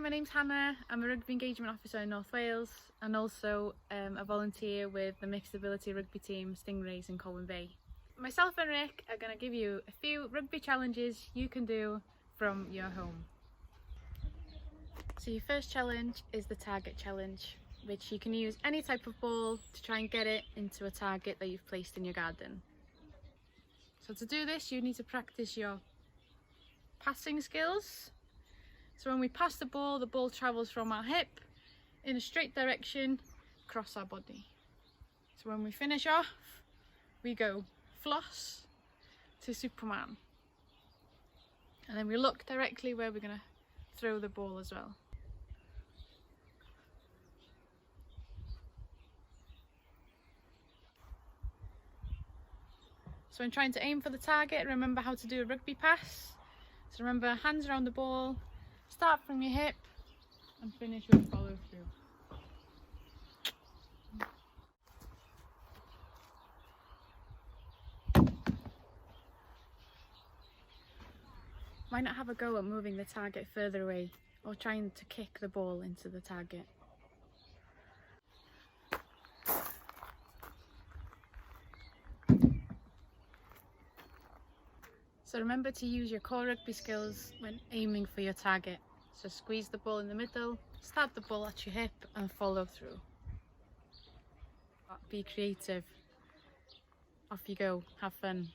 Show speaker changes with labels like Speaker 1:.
Speaker 1: my name's Hannah. I'm a Rugby Engagement Officer in North Wales and also a volunteer with the Mixed Ability Rugby team Stingrays in Colwyn Bay. Myself and Rick are going to give you a few rugby challenges you can do from your home. So your first challenge is the target challenge, which you can use any type of ball to try and get it into a target that you've placed in your garden. So to do this, you need to practice your passing skills. So when we pass the ball travels from our hip in a straight direction across our body. So when we finish off, we go floss to Superman. And then we look directly where we're going to throw the ball as well. So when trying to aim for the target, remember how to do a rugby pass. So remember, hands around the ball, start from your hip and finish with follow through. Why not have a go at moving the target further away or trying to kick the ball into the target? So remember to use your core rugby skills when aiming for your target. So squeeze the ball in the middle, start the ball at your hip and follow through. Be creative. Off you go, have fun.